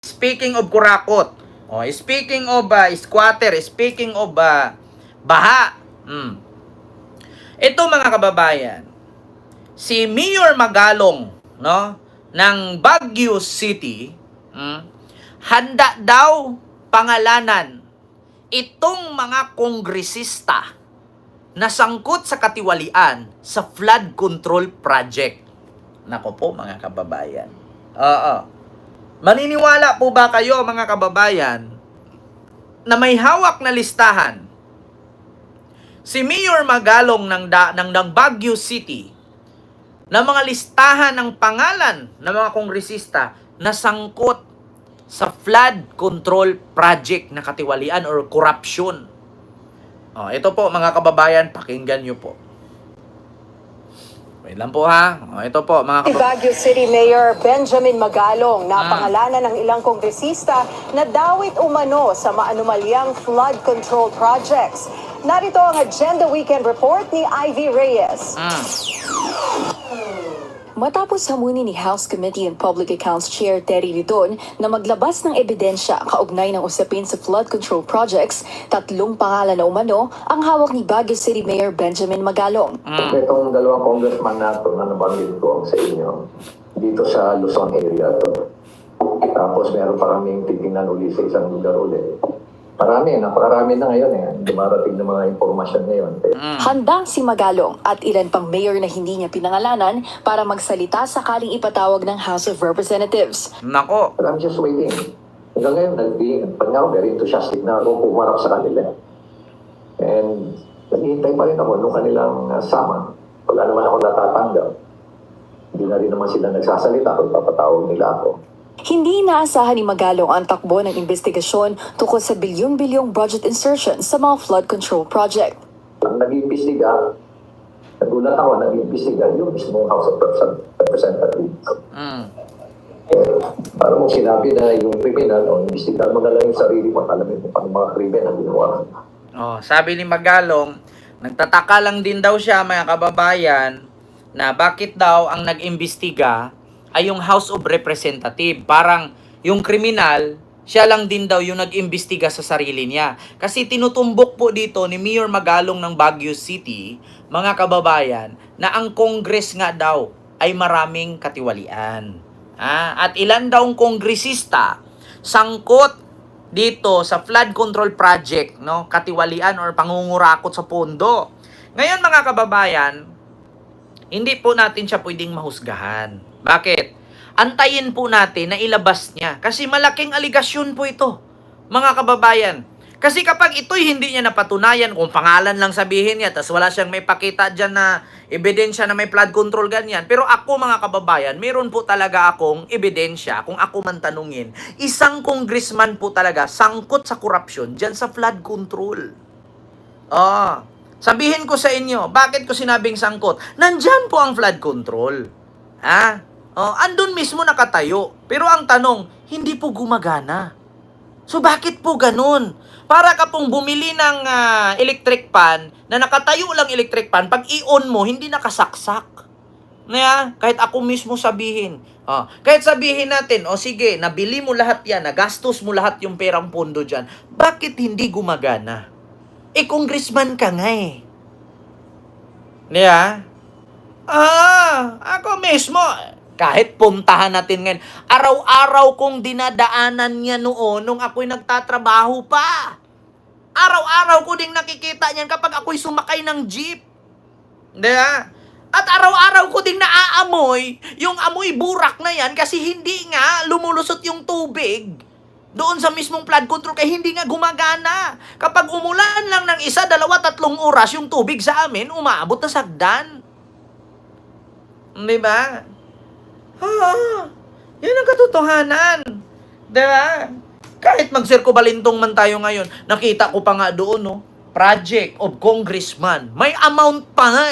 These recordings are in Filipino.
Speaking of kurakot, speaking of squatter, speaking of baha. Ito mga kababayan, si Mayor Magalong, no, ng Baguio City, handa daw pangalanan itong mga kongresista na sangkot sa katiwalian sa flood control project. Nako po mga kababayan. Maniniwala po ba kayo mga kababayan na may hawak na listahan si Mayor Magalong ng Baguio City na mga listahan ng pangalan ng mga kongresista na sangkot sa flood control project na katiwalian or corruption? Ito po mga kababayan, pakinggan nyo po. Wait lang po ha. Ito po mga kababayan. Baguio City Mayor Benjamin Magalong na pangalanan ng ilang kongresista na dawit umano sa maanumalyang flood control projects. Narito ang Agenda Weekend Report ni Ivy Reyes. Matapos hamunin ni House Committee on Public Accounts Chair Terry Ridon na maglabas ng ebidensya kaugnay ng usapin sa flood control projects, 3 pangalan na umano ang hawak ni Baguio City Mayor Benjamin Magalong. Itong dalawang congressman nato na nabanggit ko sa inyo, dito sa Luzon area to. Tapos meron pa kaming titingnan uli sa isang lugar ulit. Napakarami na ngayon dumarating ng mga impormasyon ngayon. Handa si Magalong at ilan pang mayor na hindi niya pinangalanan para magsalita sakaling ipatawag ng House of Representatives. Nako. But I'm just waiting. Hanggang ngayon, very enthusiastic na ako pumarap sa kanila. And naghihintay pa rin ako nung kanilang sama. Wala naman ako natatanggap. Hindi na rin naman sila nagsasalita kung papatawag nila ako. Hindi inaasahan ni Magalong ang takbo ng investigasyon tungkol sa bilyong-bilyong budget insertion sa mga flood control project. Ang nag-iimbestiga, nagulat ako, nag-iimbestiga yung mismong House of Representatives. Para mong sinabi na yung criminal, imbestigahan mo na lang yung sarili mo, alamin mo paano mga krimen ang ginawa. Sabi ni Magalong, nagtataka lang din daw siya mga kababayan na bakit daw ang nag-imbestiga ay yung House of Representative. Parang yung kriminal, siya lang din daw yung nag-imbestiga sa sarili niya. Kasi tinutumbok po dito ni Mayor Magalong ng Baguio City, mga kababayan, na ang Congress nga daw ay maraming katiwalian. At ilan daw kongresista sangkot dito sa flood control project, no? Katiwalian or pangungurakot sa pondo. Ngayon mga kababayan, hindi po natin siya pwedeng mahusgahan. Bakit? Antayin po natin na ilabas niya. Kasi malaking aligasyon po ito, mga kababayan. Kasi kapag ito'y hindi niya napatunayan, kung pangalan lang sabihin niya, tas wala siyang may pakita dyan na ebidensya na may flood control ganyan. Pero ako mga kababayan, meron po talaga akong ebidensya, kung ako man tanungin, isang congressman po talaga sangkot sa korupsyon dyan sa flood control. Sabihin ko sa inyo, bakit ko sinabing sangkot? Nandyan po ang flood control. Andun mismo nakatayo. Pero ang tanong, hindi po gumagana. So bakit po ganun? Para ka pong bumili ng electric pan, na nakatayo lang electric pan, pag i-on mo, hindi nakasaksak. Kahit ako mismo sabihin. Kahit sabihin natin, sige, nabili mo lahat yan, nagastos mo lahat yung perang pondo dyan, bakit hindi gumagana? Congressman ka nga ako mismo, kahit puntahan natin ngayon, araw-araw kong dinadaanan niya noon nung ako'y nagtatrabaho pa. Araw-araw ko ding nakikita niyan kapag ako'y sumakay ng jeep. At araw-araw ko ding naaamoy yung amoy burak na yan kasi hindi nga lumulusot yung tubig doon sa mismong flood control kaya hindi nga gumagana. Kapag umulan lang ng 1, 2, 3 oras yung tubig sa amin, umaabot na sagdan. Diba? Yan ang katotohanan. Diba? Kahit mag-circo balintong man tayo ngayon, nakita ko pa nga doon, project of congressman. May amount pa nga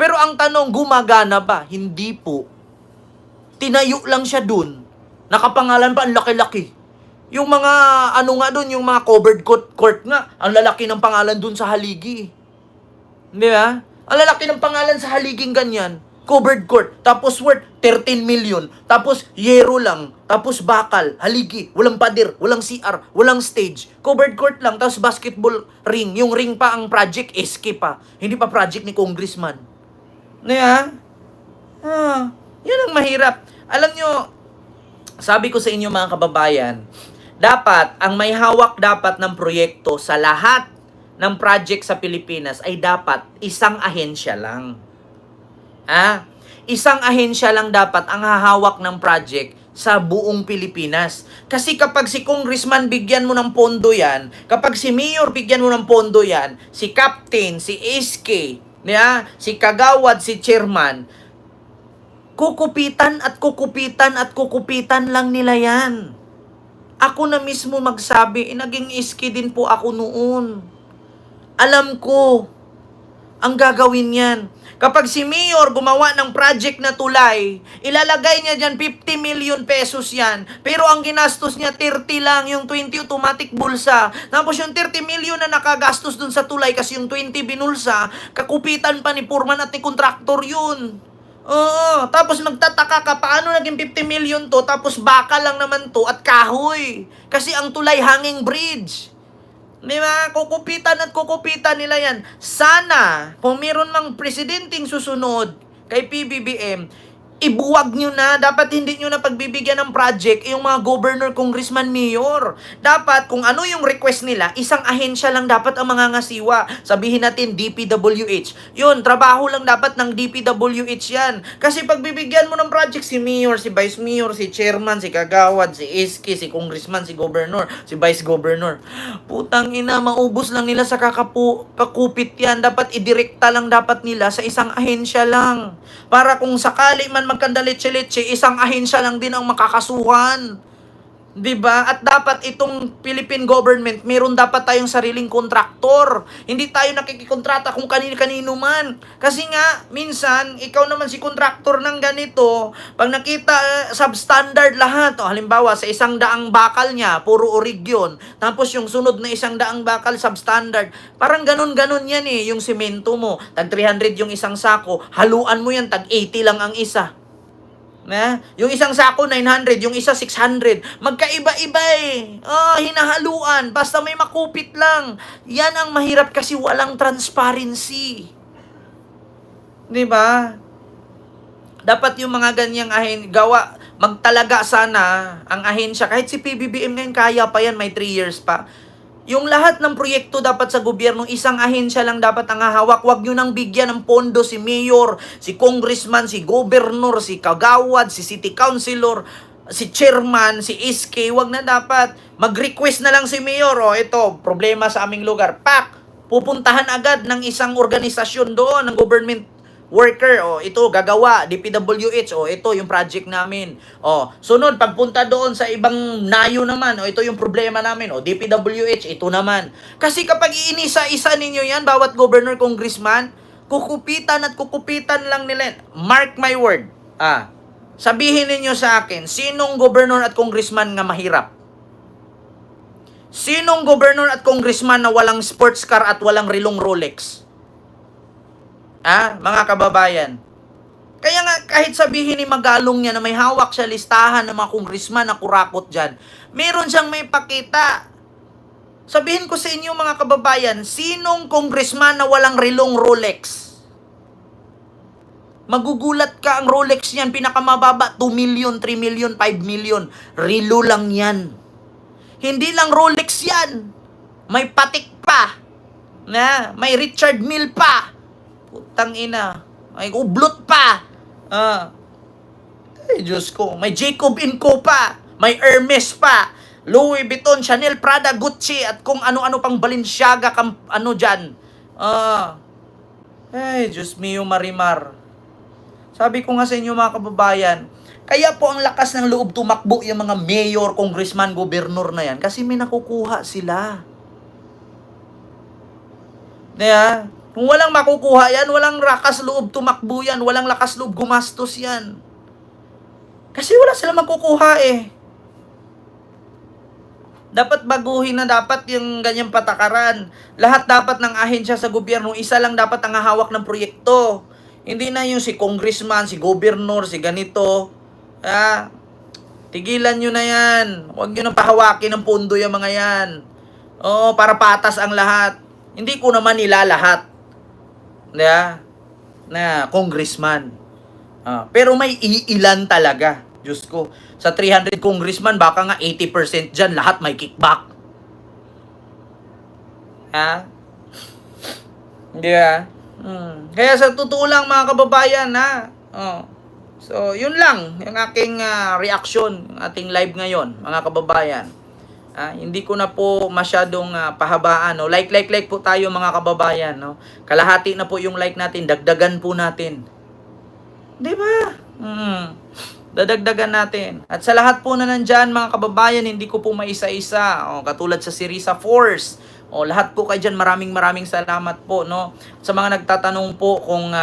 Pero ang tanong, gumagana ba? Hindi po. Tinayo lang siya doon. Nakapangalan pa, ang laki-laki. Yung mga, yung mga covered court nga, ang lalaki ng pangalan doon sa haligi. Di ba? Ang lalaki ng pangalan sa haliging ganyan. covered court, tapos worth 13 million, tapos yero lang, tapos bakal, haligi, walang pader, walang CR, walang stage, covered court lang, tapos basketball ring, yung ring pa ang project, SK pa, hindi pa project ni Congressman. Yan ang mahirap. Alam nyo, sabi ko sa inyo mga kababayan, dapat, ang may hawak dapat ng proyekto sa lahat ng project sa Pilipinas ay dapat isang ahensya lang. Isang ahensya lang dapat ang hahawak ng project sa buong Pilipinas. Kasi kapag si Congressman bigyan mo ng pondo yan, kapag si Mayor bigyan mo ng pondo yan, si Captain, si SK, si Kagawad, si Chairman, kukupitan at kukupitan at kukupitan lang nila yan. Ako na mismo magsabi, naging SK din po ako noon. Alam ko ang gagawin yan. Kapag si Mayor gumawa ng project na tulay, ilalagay niya dyan 50 million pesos yan. Pero ang ginastos niya 30 lang, yung 20 automatic bulsa. Tapos yung 30 million na nakagastos dun sa tulay kasi yung 20 binulsa, kakupitan pa ni Foreman at ni kontraktor yun. Oo, tapos magtataka ka, paano naging 50 million to, tapos baka lang naman to at kahoy. Kasi ang tulay hanging bridge. Di ba? Kukupitan at kukupitan nila yan. Sana, kung meron mang presidenteng susunod kay PBBM, ibuwag nyo na. Dapat hindi nyo na pagbibigyan ng project yung mga governor, congressman, mayor. Dapat, kung ano yung request nila, isang ahensya lang dapat ang mangangasiwa. Sabihin natin, DPWH. Yun, trabaho lang dapat ng DPWH yan. Kasi pagbibigyan mo ng project, si mayor, si vice mayor, si chairman, si kagawad, si SK, si congressman, si governor, si vice governor. Putang ina, maubos lang nila sa kakupit yan. Dapat idirekta lang dapat nila sa isang ahensya lang. Para kung sakali man magkandalitse-litse, isang ahensya lang din ang makakasuhan. 'Di ba? At dapat itong Philippine government, meron dapat tayong sariling kontraktor. Hindi tayo nakikikontrata kung kanino-kanino man. Kasi nga, minsan, ikaw naman si kontraktor ng ganito, pag nakita substandard lahat, halimbawa sa 100 bakal niya, puro orig yun. Tapos yung sunod na 100 bakal substandard. Parang ganun-ganun yan yung semento mo. Tag 300 yung isang sako, haluan mo yan, tag 80 lang ang isa. Yung isang sako 900, yung isa 600. Magkaiba-iba hinahaluan. Basta may makupit lang. Yan ang mahirap kasi walang transparency. 'Di ba? Dapat yung mga ganyang magtalaga sana ang ahensya. Kahit si PBBM ngayon kaya pa yan, may 3 years pa. Yung lahat ng proyekto dapat sa gobyerno, isang ahensya lang dapat ang hahawak. Huwag nyo nang bigyan ng pondo si mayor, si congressman, si governor, si kagawad, si city councilor, si chairman, si SK. Huwag na dapat. Mag-request na lang si mayor. Ito, problema sa aming lugar. Pupuntahan agad ng isang organisasyon doon, ng government worker, ito gagawa, DPWH, ito yung project namin. Sunod, pagpunta doon sa ibang nayo naman, ito yung problema namin, DPWH, ito naman. Kasi kapag iinisa-isa ninyo yan, bawat governor, congressman, kukupitan at kukupitan lang nila. Mark my word. Sabihin ninyo sa akin, sinong governor at congressman nga mahirap? Sinong governor at congressman na walang sports car at walang rilong Rolex? Mga kababayan. Kaya nga, kahit sabihin ni Magalong niya na may hawak siya listahan ng mga congressman na kurakot dyan, meron siyang may pakita. Sabihin ko sa inyo mga kababayan, sinong congressman na walang rilong Rolex? Magugulat ka, ang Rolex niyan, pinakamababa, 2 million, 3 million, 5 million. Rilo lang yan. Hindi lang Rolex yan. May patik pa. May Richard Mille pa. Putang ina. May ublot pa. Diyos ko. May Jacob & Co pa. May Hermes pa. Louis Vuitton, Chanel, Prada, Gucci, at kung ano-ano pang Balenciaga, dyan. Diyos mio Marimar. Sabi ko nga sa inyo mga kababayan, kaya po ang lakas ng loob tumakbo yung mga mayor, congressman, gobernur na yan. Kasi may nakukuha sila. Kung walang makukuha yan, walang lakas loob tumakbo yan, walang lakas loob gumastos yan. Kasi wala silang makukuha Dapat baguhin na dapat yung ganyang patakaran. Lahat dapat ng ahensya sa gobyerno, isa lang dapat ang hahawak ng proyekto. Hindi na yung si congressman, si governor, si ganito. Tigilan nyo na yan. Huwag nyo nang pahawakin ng pondo yung mga yan. Oo, para patas ang lahat. Hindi ko naman nilalahat. Na congressman. Pero may iilan talaga. Diyos ko. Sa 300 congressman, baka nga 80% dyan, lahat may kickback. Hindi ba? Kaya sa totoo lang mga kababayan, So, yun lang yung aking reaction, yung ating live ngayon, mga kababayan. Hindi ko na po masyadong pahabaan. No? Like po tayo mga kababayan. No? Kalahati na po yung like natin, dagdagan po natin. Di ba? Dadagdagan natin. At sa lahat po na nandyan, mga kababayan, hindi ko po maisa-isa. Katulad sa Sirisa Force. Lahat po kayo dyan, maraming salamat po. No? Sa mga nagtatanong po kung